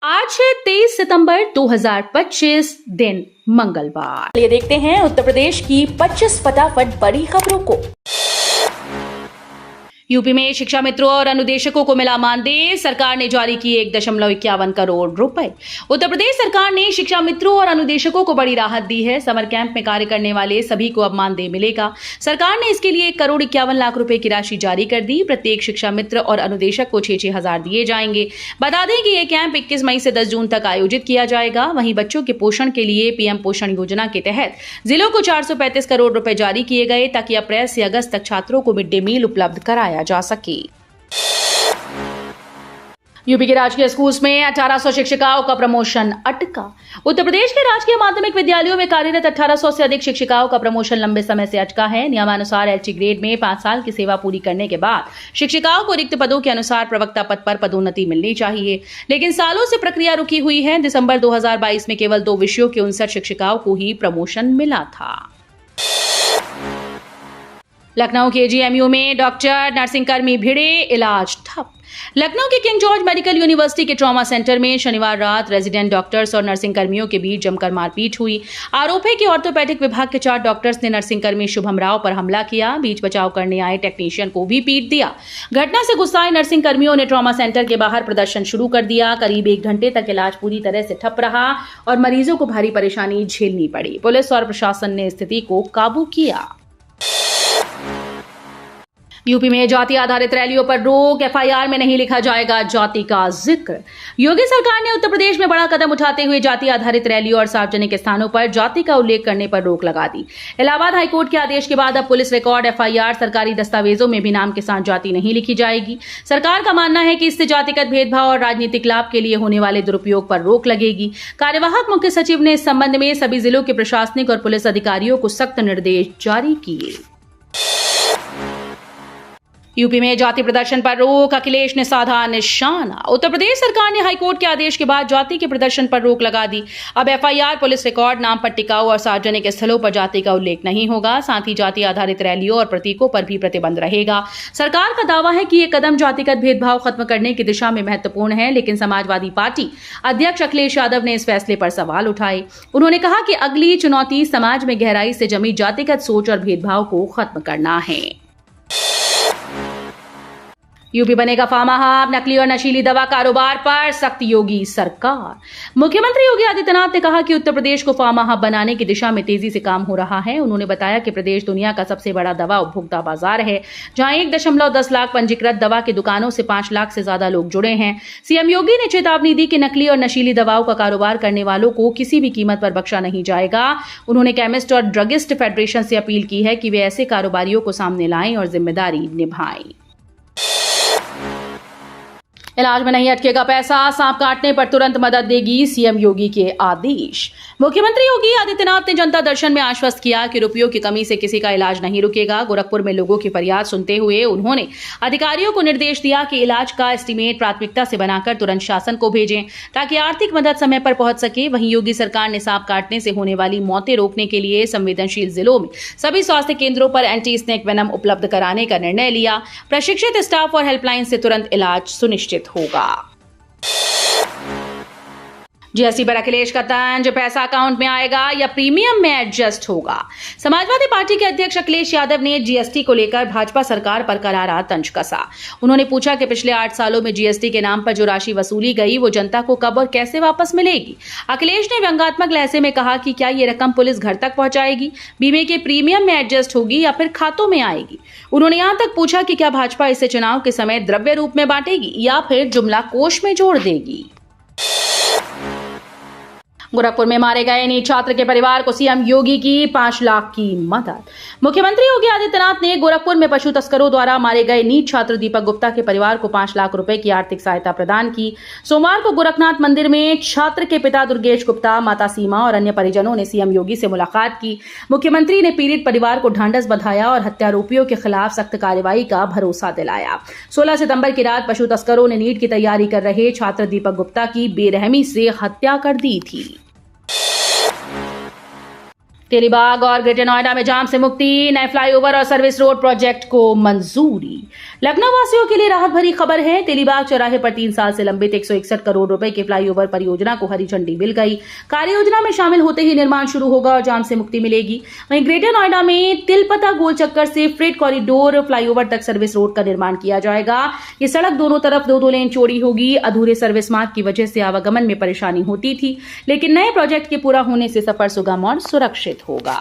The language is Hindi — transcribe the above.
आज है 23 सितंबर 2025 दिन मंगलवार। ये देखते हैं उत्तर प्रदेश की 25 फटाफट बड़ी खबरों को। यूपी में शिक्षा मित्रों और अनुदेशकों को मिला मानदेय, सरकार ने जारी की 1.51 करोड़ रुपए। उत्तर प्रदेश सरकार ने शिक्षा मित्रों और अनुदेशकों को बड़ी राहत दी है। समर कैंप में कार्य करने वाले सभी को अब मानदेय मिलेगा। सरकार ने इसके लिए 1.51 करोड़ रुपए की राशि जारी कर दी। प्रत्येक शिक्षा मित्र और अनुदेशक को 6-6 हजार दिए जाएंगे। बता दें कि यह कैंप 21 मई से 10 जून तक आयोजित किया जाएगा। वहीं बच्चों के पोषण के लिए पीएम पोषण योजना के तहत जिलों को 435 करोड़ रुपए जारी किए गए, ताकि अप्रैल से अगस्त तक छात्रों को मिड डे मील उपलब्ध कराया जा सके। यूपी के राजकीय स्कूल्स में 1800 शिक्षिकाओं का प्रमोशन अटका। उत्तर प्रदेश के राजकीय माध्यमिक विद्यालयों में कार्यरत 1800 से अधिक शिक्षिकाओं का प्रमोशन लंबे समय से अटका है। नियमानुसार एलटी ग्रेड में 5 साल की सेवा पूरी करने के बाद शिक्षिकाओं को रिक्त पदों के अनुसार प्रवक्ता पद पर पदोन्नति मिलनी चाहिए, लेकिन सालों से प्रक्रिया रुकी हुई है। दिसंबर 2022 में केवल 2 विषयों के 59 शिक्षिकाओं को ही प्रमोशन मिला था। लखनऊ के जीएमयू में डॉक्टर नर्सिंग कर्मी भिड़े, इलाज ठप। लखनऊ के किंग जॉर्ज मेडिकल यूनिवर्सिटी के ट्रॉमा सेंटर में शनिवार रात रेजिडेंट डॉक्टर्स और नर्सिंग कर्मियों के बीच जमकर मारपीट हुई। आरोप है कि ऑर्थोपेडिक विभाग के 4 डॉक्टर्स ने नर्सिंग कर्मी शुभम राव पर हमला किया। बीच बचाव करने आए टेक्नीशियन को भी पीट दिया। घटना से गुस्साए नर्सिंग कर्मियों ने ट्रॉमा सेंटर के बाहर प्रदर्शन शुरू कर दिया। करीब 1 घंटे तक इलाज पूरी तरह से ठप रहा और मरीजों को भारी परेशानी झेलनी पड़ी। पुलिस और प्रशासन ने स्थिति को काबू किया। यूपी में जाति आधारित रैलियों पर रोक, एफआईआर में नहीं लिखा जाएगा जाति का जिक्र। योगी सरकार ने उत्तर प्रदेश में बड़ा कदम उठाते हुए जाति आधारित रैलियों और सार्वजनिक स्थानों पर जाति का उल्लेख करने पर रोक लगा दी। इलाहाबाद हाईकोर्ट के आदेश के बाद अब पुलिस रिकॉर्ड, एफआईआर, सरकारी दस्तावेजों में भी नाम के साथ जाति नहीं लिखी जाएगी। सरकार का मानना है कि इससे जातिगत भेदभाव और राजनीतिक लाभ के लिए होने वाले दुरुपयोग पर रोक लगेगी। कार्यवाहक मुख्य सचिव ने इस संबंध में सभी जिलों के प्रशासनिक और पुलिस अधिकारियों को सख्त निर्देश जारी किए। यूपी में जाति प्रदर्शन पर रोक, अखिलेश ने साधा निशाना। उत्तर प्रदेश सरकार ने हाईकोर्ट के आदेश के बाद जाति के प्रदर्शन पर रोक लगा दी। अब एफआईआर, पुलिस रिकॉर्ड, नाम पट्टिकाओं और सार्वजनिक स्थलों पर जाति का उल्लेख नहीं होगा। साथ ही जाति आधारित रैलियों और प्रतीकों पर भी प्रतिबंध रहेगा। सरकार का दावा है कि यह कदम जातिगत भेदभाव खत्म करने की दिशा में महत्वपूर्ण है, लेकिन समाजवादी पार्टी अध्यक्ष अखिलेश यादव ने इस फैसले पर सवाल उठाए। उन्होंने कहा कि अगली चुनौती समाज में गहराई से जमी जातिगत सोच और भेदभाव को खत्म करना है। यूपी बनेगा फार्मा हब, नकली और नशीली दवा कारोबार पर सख्त योगी सरकार। मुख्यमंत्री योगी आदित्यनाथ ने कहा कि उत्तर प्रदेश को फार्मा हब बनाने की दिशा में तेजी से काम हो रहा है। उन्होंने बताया कि प्रदेश दुनिया का सबसे बड़ा दवा उपभोक्ता बाजार है, जहां 1.10 लाख पंजीकृत दवा की दुकानों से 5 लाख से ज्यादा लोग जुड़े हैं। सीएम योगी ने चेतावनी दी कि नकली और नशीली दवाओं का कारोबार करने वालों को किसी भी कीमत पर बख्शा नहीं जाएगा। उन्होंने केमिस्ट और ड्रगिस्ट फेडरेशन से अपील की है कि वे ऐसे कारोबारियों को सामने लाएं और जिम्मेदारी निभाएं। इलाज में नहीं अटकेगा पैसा, सांप काटने पर तुरंत मदद देगी सीएम योगी के आदेश। मुख्यमंत्री योगी आदित्यनाथ ने जनता दर्शन में आश्वस्त किया कि रुपयों की कमी से किसी का इलाज नहीं रुकेगा। गोरखपुर में लोगों की फरियाद सुनते हुए उन्होंने अधिकारियों को निर्देश दिया कि इलाज का एस्टीमेट प्राथमिकता से बनाकर तुरंत शासन को भेजें, ताकि आर्थिक मदद समय पर पहुंच सके। वहीं योगी सरकार ने सांप काटने से होने वाली मौतें रोकने के लिए संवेदनशील जिलों में सभी स्वास्थ्य केंद्रों पर एंटी स्नेक वेनम उपलब्ध कराने का निर्णय लिया। प्रशिक्षित स्टाफ और हेल्पलाइन से तुरंत इलाज सुनिश्चित होगा। जीएसटी पर अखिलेश का तंज, पैसा अकाउंट में आएगा या प्रीमियम में एडजस्ट होगा। समाजवादी पार्टी के अध्यक्ष अखिलेश यादव ने जीएसटी को लेकर भाजपा सरकार पर करारा तंज कसा। उन्होंने पूछा कि पिछले 8 सालों में जीएसटी के नाम पर जो राशि वसूली गई, वो जनता को कब और कैसे वापस मिलेगी। अखिलेश ने व्यंग्यात्मक लहजे में कहा कि क्या ये रकम पुलिस घर तक पहुंचाएगी, बीमे के प्रीमियम में एडजस्ट होगी या फिर खातों में आएगी। उन्होंने यहां तक पूछा कि क्या भाजपा इसे चुनाव के समय द्रव्य रूप में बांटेगी या फिर जुमला कोष में जोड़ देगी। गोरखपुर में मारे गए नीट छात्र के परिवार को सीएम योगी की 5 लाख की मदद। मुख्यमंत्री योगी आदित्यनाथ ने गोरखपुर में पशु तस्करों द्वारा मारे गए नीट छात्र दीपक गुप्ता के परिवार को 5 लाख रुपए की आर्थिक सहायता प्रदान की। सोमवार को गोरखनाथ मंदिर में छात्र के पिता दुर्गेश गुप्ता, माता सीमा और अन्य परिजनों ने सीएम योगी से मुलाकात की। मुख्यमंत्री ने पीड़ित परिवार को ढांढस बंधाया और हत्यारोपियों के खिलाफ सख्त कार्रवाई का भरोसा दिलाया। 16 सितंबर की रात पशु तस्करों ने नीट की तैयारी कर रहे छात्र दीपक गुप्ता की बेरहमी से हत्या कर दी थी। तेलीबाग और ग्रेटर नोएडा में जाम से मुक्ति, नए फ्लाईओवर और सर्विस रोड प्रोजेक्ट को मंजूरी। लखनऊ वासियों के लिए राहत भरी खबर है। तेलीबाग चौराहे पर 3 साल से लंबित 161 करोड़ रुपए के फ्लाईओवर परियोजना को हरी झंडी मिल गई। कार्य योजना में शामिल होते ही निर्माण शुरू होगा और जाम से मुक्ति मिलेगी। वहीं ग्रेटर नोएडा में तिलपता गोल चक्कर से फ्रेट कॉरिडोर फ्लाईओवर तक सर्विस रोड का निर्माण किया जाएगा। ये सड़क दोनों तरफ 2-2 लेन चौड़ी होगी। अधूरे सर्विस मार्ग की वजह से आवागमन में परेशानी होती थी, लेकिन नए प्रोजेक्ट के पूरा होने से सफर सुगम और सुरक्षित होगा।